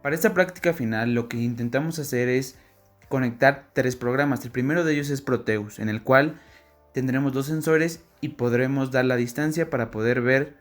Para esta práctica final lo que intentamos hacer es conectar 3 programas. El primero de ellos es Proteus, en el cual tendremos 2 sensores y podremos dar la distancia para poder ver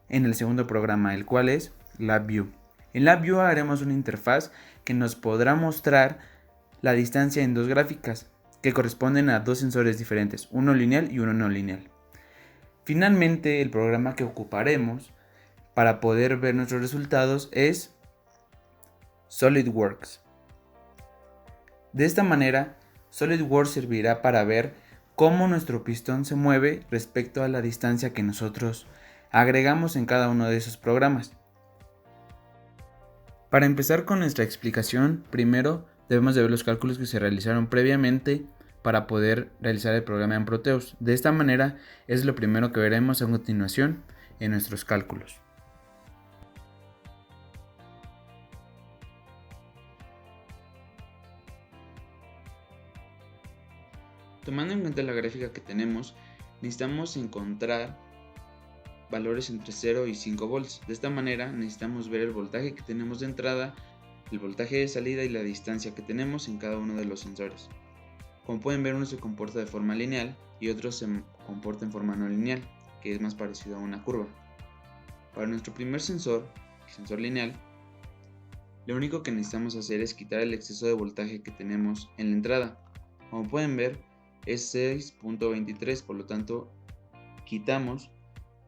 en el segundo programa, el cual es LabVIEW. En LabVIEW haremos una interfaz que nos podrá mostrar la distancia en 2 gráficas que corresponden a 2 sensores diferentes, uno lineal y uno no lineal. Finalmente, el programa que ocuparemos para poder ver nuestros resultados es SolidWorks. De esta manera, SolidWorks servirá para ver cómo nuestro pistón se mueve respecto a la distancia que nosotros agregamos en cada uno de esos programas. Para empezar con nuestra explicación, primero debemos de ver los cálculos que se realizaron previamente para poder realizar el programa en Proteus. De esta manera es lo primero que veremos a continuación en nuestros cálculos. Tomando en cuenta la gráfica que tenemos, necesitamos encontrar valores entre 0 y 5 volts. De esta manera necesitamos ver el voltaje que tenemos de entrada, el voltaje de salida y la distancia que tenemos en cada uno de los sensores. Como pueden ver, uno se comporta de forma lineal y otro se comporta en forma no lineal, que es más parecido a una curva. Para nuestro primer sensor, el sensor lineal, lo único que necesitamos hacer es quitar el exceso de voltaje que tenemos en la entrada. Como pueden ver, es 6.23, por lo tanto quitamos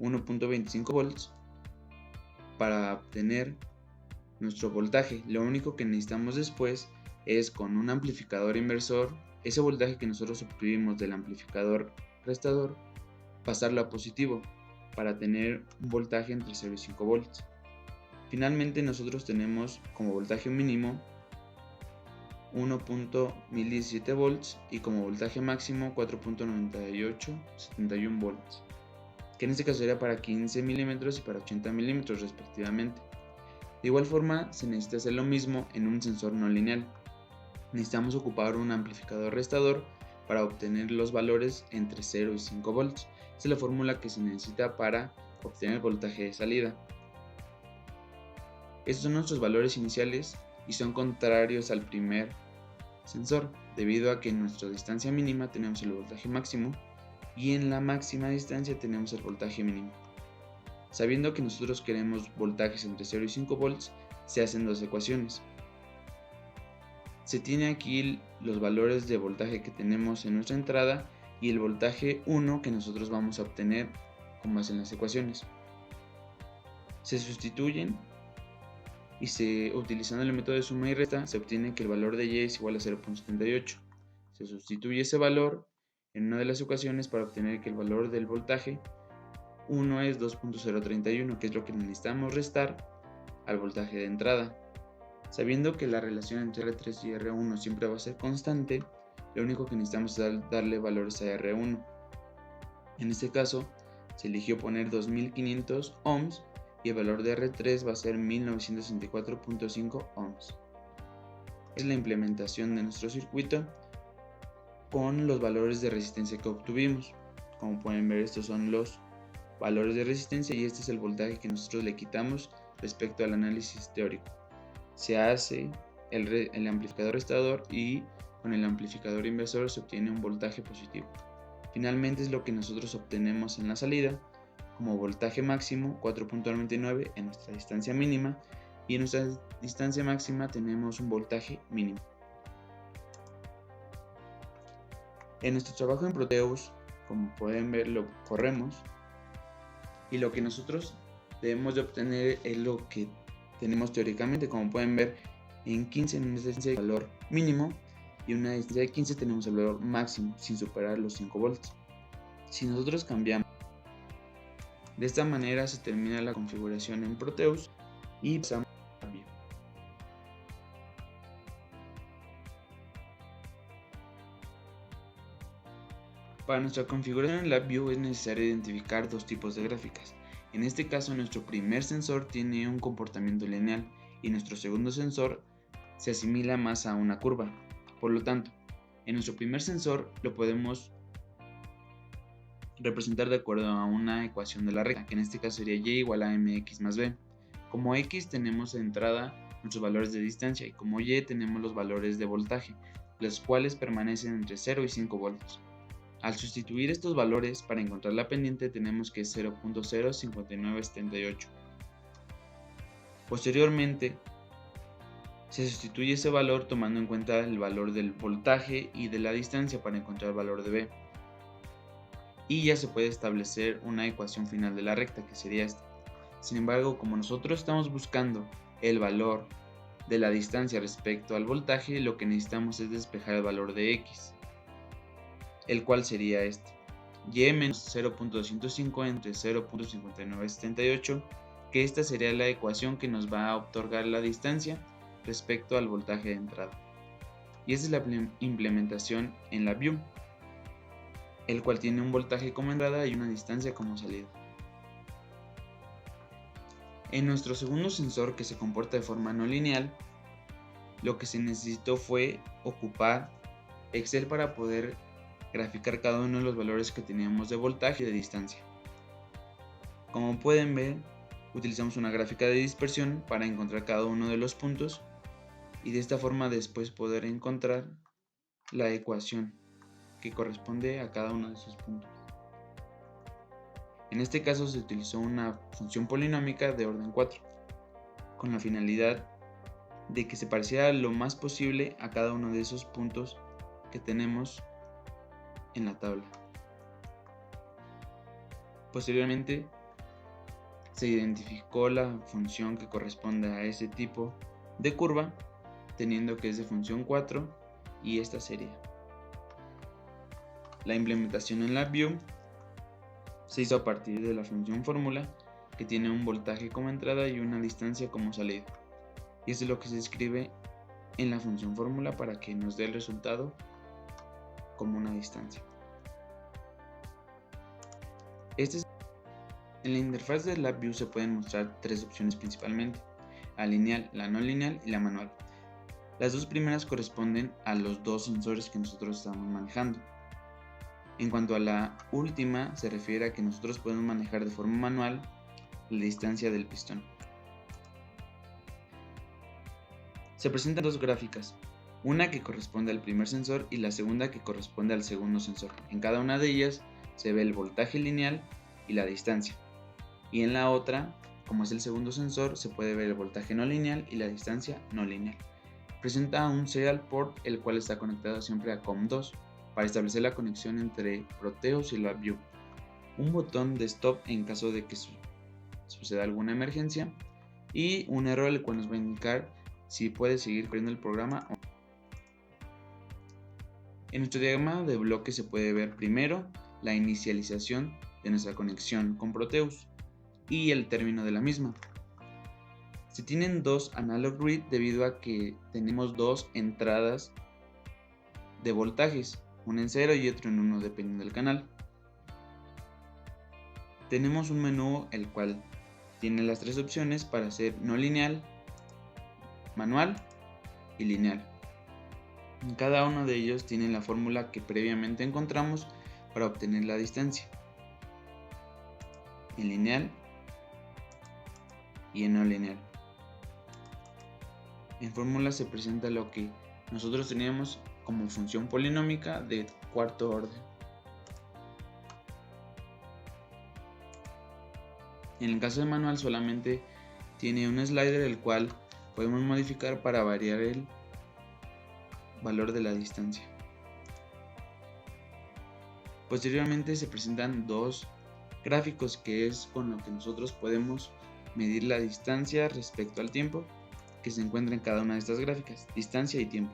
1.25 volts para obtener nuestro voltaje. Lo único que necesitamos después es, con un amplificador inversor, ese voltaje que nosotros obtuvimos del amplificador restador, pasarlo a positivo para tener un voltaje entre 0 y 5 volts. Finalmente nosotros tenemos como voltaje mínimo 1.1017 volts y como voltaje máximo 4.9871 volts, que en este caso sería para 15 milímetros y para 80 milímetros respectivamente. De igual forma se necesita hacer lo mismo en un sensor no lineal. Necesitamos ocupar un amplificador restador para obtener los valores entre 0 y 5 volts. Esa es la fórmula que se necesita para obtener el voltaje de salida. Estos son nuestros valores iniciales y son contrarios al primer sensor, debido a que en nuestra distancia mínima tenemos el voltaje máximo y en la máxima distancia tenemos el voltaje mínimo. Sabiendo que nosotros queremos voltajes entre 0 y 5 volts, se hacen dos ecuaciones. Se tiene aquí los valores de voltaje que tenemos en nuestra entrada y el voltaje 1 que nosotros vamos a obtener con base en las ecuaciones. Se sustituyen y utilizando el método de suma y resta se obtiene que el valor de y es igual a 0.78. Se sustituye ese valor en una de las ecuaciones para obtener que el valor del voltaje 1 es 2.031, que es lo que necesitamos restar al voltaje de entrada. Sabiendo que la relación entre R3 y R1 siempre va a ser constante, lo único que necesitamos es darle valores a R1. En este caso, se eligió poner 2500 ohms y el valor de R3 va a ser 1964.5 ohms. Es la implementación de nuestro circuito con los valores de resistencia que obtuvimos. Como pueden ver, estos son los valores de resistencia y este es el voltaje que nosotros le quitamos respecto al análisis teórico. Se hace el amplificador restador y con el amplificador inversor se obtiene un voltaje positivo. Finalmente es lo que nosotros obtenemos en la salida como voltaje máximo 4.99 en nuestra distancia mínima y en nuestra distancia máxima tenemos un voltaje mínimo. En nuestro trabajo en Proteus, como pueden ver, lo corremos y lo que nosotros debemos de obtener es lo que tenemos teóricamente. Como pueden ver, en 15 en una distancia de valor mínimo y en una distancia de 15 tenemos el valor máximo sin superar los 5 volts. Si nosotros cambiamos, de esta manera se termina la configuración en Proteus y pasamos a LabVIEW. Para nuestra configuración en LabVIEW es necesario identificar dos tipos de gráficas. En este caso, nuestro primer sensor tiene un comportamiento lineal y nuestro segundo sensor se asimila más a una curva. Por lo tanto, en nuestro primer sensor lo podemos representar de acuerdo a una ecuación de la recta, que en este caso sería y igual a mx más b. Como x tenemos de entrada nuestros valores de distancia, y como Y tenemos los valores de voltaje, los cuales permanecen entre 0 y 5 voltios. Al sustituir estos valores para encontrar la pendiente tenemos que es 0.05978. Posteriormente, se sustituye ese valor tomando en cuenta el valor del voltaje y de la distancia para encontrar el valor de B. Y ya se puede establecer una ecuación final de la recta, que sería esta. Sin embargo, como nosotros estamos buscando el valor de la distancia respecto al voltaje, lo que necesitamos es despejar el valor de X, el cual sería este. Y menos 0.205 entre 0.5978, que esta sería la ecuación que nos va a otorgar la distancia respecto al voltaje de entrada. Y esa es la implementación en la View, el cual tiene un voltaje como entrada y una distancia como salida. En nuestro segundo sensor, que se comporta de forma no lineal, lo que se necesitó fue ocupar Excel para poder graficar cada uno de los valores que teníamos de voltaje y de distancia. Como pueden ver, utilizamos una gráfica de dispersión para encontrar cada uno de los puntos y de esta forma después poder encontrar la ecuación que corresponde a cada uno de esos puntos. En este caso se utilizó una función polinómica de orden 4, con la finalidad de que se pareciera lo más posible a cada uno de esos puntos que tenemos en la tabla. Posteriormente se identificó la función que corresponde a ese tipo de curva, teniendo que es de función 4 y esta sería. La implementación en la View se hizo a partir de la función fórmula, que tiene un voltaje como entrada y una distancia como salida. Y eso es lo que se escribe en la función fórmula para que nos dé el resultado como una distancia. En la interfaz de LabVIEW se pueden mostrar tres opciones principalmente: la lineal, la no lineal y la manual. Las dos primeras corresponden a los dos sensores que nosotros estamos manejando. En cuanto a la última, se refiere a que nosotros podemos manejar de forma manual la distancia del pistón. Se presentan dos gráficas, una que corresponde al primer sensor y la segunda que corresponde al segundo sensor. En cada una de ellas se ve el voltaje lineal y la distancia. Y en la otra, como es el segundo sensor, se puede ver el voltaje no lineal y la distancia no lineal. Presenta un serial port, el cual está conectado siempre a COM2 para establecer la conexión entre Proteus y LabVIEW. Un botón de stop en caso de que suceda alguna emergencia y un error, el cual nos va a indicar si puede seguir corriendo el programa o no. En nuestro diagrama de bloque se puede ver primero la inicialización de nuestra conexión con Proteus y el término de la misma. Se tienen dos analog grid debido a que tenemos dos entradas de voltajes, una en 0 y otro en 1 dependiendo del canal. Tenemos un menú el cual tiene las tres opciones para hacer no lineal, manual y lineal. En cada uno de ellos tienen la fórmula que previamente encontramos para obtener la distancia. En lineal y en no lineal. En fórmula se presenta lo que nosotros teníamos como función polinómica de cuarto orden. En el caso de manual solamente tiene un slider el cual podemos modificar para variar el valor de la distancia. Posteriormente se presentan dos gráficos, que es con lo que nosotros podemos medir la distancia respecto al tiempo que se encuentra en cada una de estas gráficas, distancia y tiempo.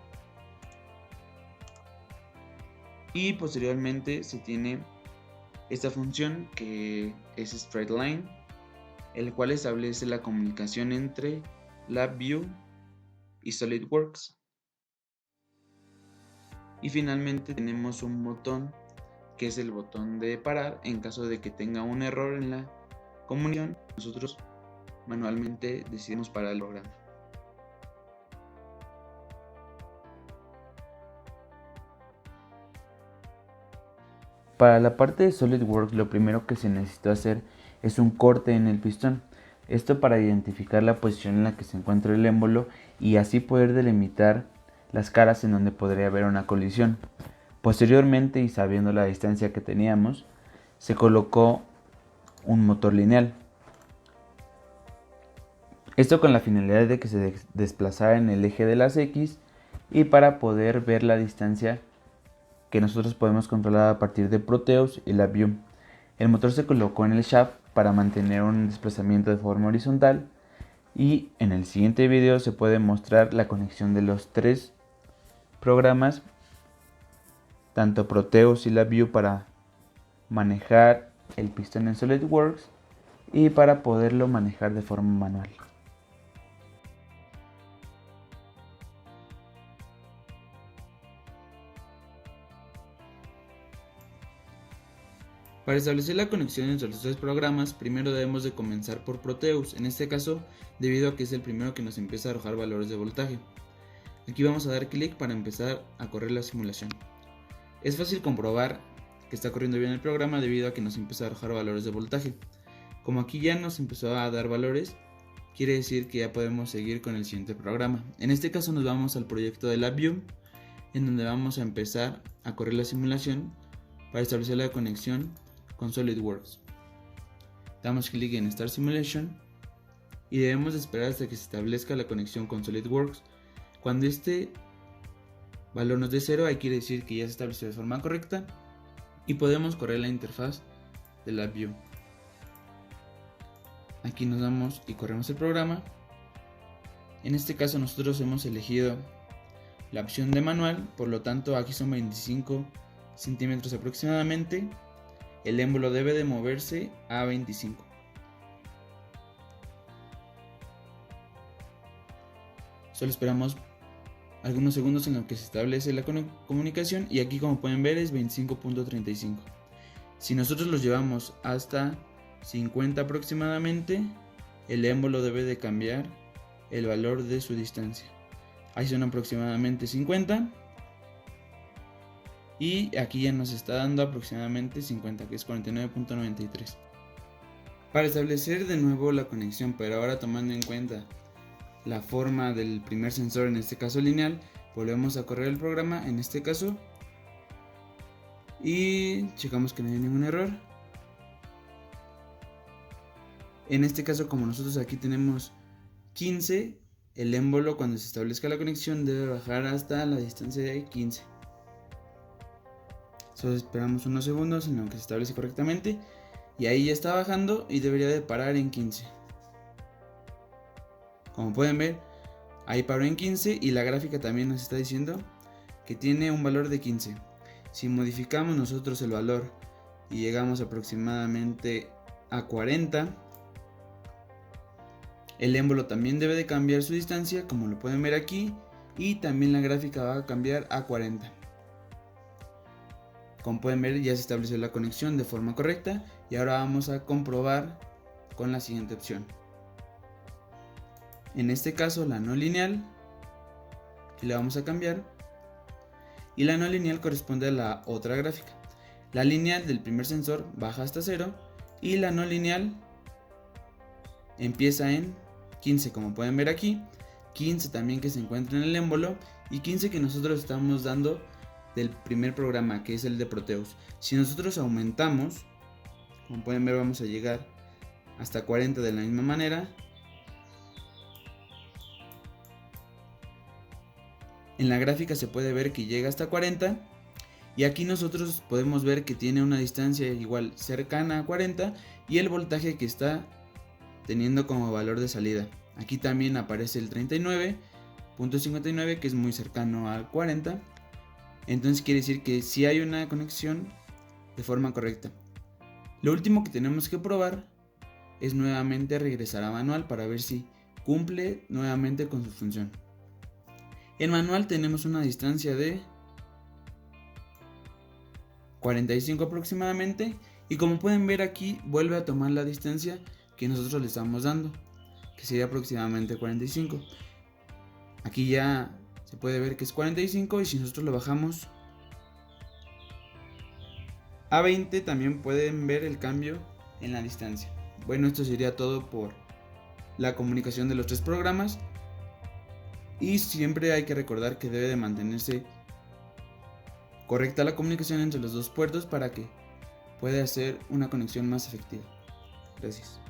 Y posteriormente se tiene esta función que es straight line, el cual establece la comunicación entre LabVIEW y SolidWorks. Y finalmente tenemos un botón que es el botón de parar en caso de que tenga un error en la comunicación. Nosotros manualmente decidimos parar el programa. Para la parte de SolidWorks, lo primero que se necesita hacer es un corte en el pistón. Esto para identificar la posición en la que se encuentra el émbolo y así poder delimitar las caras en donde podría haber una colisión. Posteriormente, y sabiendo la distancia que teníamos, se colocó un motor lineal. Esto con la finalidad de que se desplazara en el eje de las X y para poder ver la distancia que nosotros podemos controlar a partir de Proteus y LabVIEW. El motor se colocó en el shaft para mantener un desplazamiento de forma horizontal y en el siguiente video se puede mostrar la conexión de los tres programas, tanto Proteus y LabVIEW, para manejar el pistón en SolidWorks y para poderlo manejar de forma manual. Para establecer la conexión entre los tres programas, primero debemos de comenzar por Proteus, en este caso debido a que es el primero que nos empieza a arrojar valores de voltaje. Aquí vamos a dar clic para empezar a correr la simulación. Es fácil comprobar que está corriendo bien el programa debido a que nos empieza a arrojar valores de voltaje. Como aquí ya nos empezó a dar valores, quiere decir que ya podemos seguir con el siguiente programa. En este caso nos vamos al proyecto de LabVIEW, en donde vamos a empezar a correr la simulación para establecer la conexión con SolidWorks. Damos clic en Start Simulation y debemos esperar hasta que se establezca la conexión con SolidWorks. Cuando este valor nos dé 0, ahí quiere decir que ya se estableció de forma correcta y podemos correr la interfaz de LabVIEW. Aquí nos damos y corremos el programa. En este caso nosotros hemos elegido la opción de manual, por lo tanto aquí son 25 centímetros aproximadamente. El émbolo debe de moverse a 25. Solo esperamos algunos segundos en los que se establece la comunicación y aquí, como pueden ver, es 25.35. Si nosotros los llevamos hasta 50 aproximadamente, el émbolo debe de cambiar el valor de su distancia. Ahí son aproximadamente 50. Y aquí ya nos está dando aproximadamente 50, que es 49.93. Para establecer de nuevo la conexión, pero ahora tomando en cuenta la forma del primer sensor, en este caso lineal, volvemos a correr el programa, en este caso, y checamos que no hay ningún error. En este caso, como nosotros aquí tenemos 15, el émbolo cuando se establezca la conexión debe bajar hasta la distancia de 15. Solo esperamos unos segundos en lo que se establece correctamente y ahí ya está bajando y debería de parar en 15. Como pueden ver, ahí paró en 15 y la gráfica también nos está diciendo que tiene un valor de 15. Si modificamos nosotros el valor y llegamos aproximadamente a 40, el émbolo también debe de cambiar su distancia, como lo pueden ver aquí, y también la gráfica va a cambiar a 40. Como pueden ver, ya se estableció la conexión de forma correcta y ahora vamos a comprobar con la siguiente opción. En este caso, la no lineal, que le vamos a cambiar, y la no lineal corresponde a la otra gráfica. La lineal del primer sensor baja hasta 0 y la no lineal empieza en 15, como pueden ver aquí, 15 también que se encuentra en el émbolo y 15 que nosotros estamos dando del primer programa, que es el de Proteus. Si nosotros aumentamos, como pueden ver, vamos a llegar hasta 40 de la misma manera. En la gráfica se puede ver que llega hasta 40 y aquí nosotros podemos ver que tiene una distancia igual cercana a 40 y el voltaje que está teniendo como valor de salida. Aquí también aparece el 39.59, que es muy cercano al 40. Entonces quiere decir que sí hay una conexión de forma correcta. Lo último que tenemos que probar es nuevamente regresar a manual para ver si cumple nuevamente con su función. En manual tenemos una distancia de 45 aproximadamente y como pueden ver aquí vuelve a tomar la distancia que nosotros le estamos dando, que sería aproximadamente 45. Aquí ya se puede ver que es 45 y si nosotros lo bajamos a 20 también pueden ver el cambio en la distancia. Bueno, esto sería todo por la comunicación de los tres programas, y siempre hay que recordar que debe de mantenerse correcta la comunicación entre los dos puertos para que pueda hacer una conexión más efectiva. Gracias.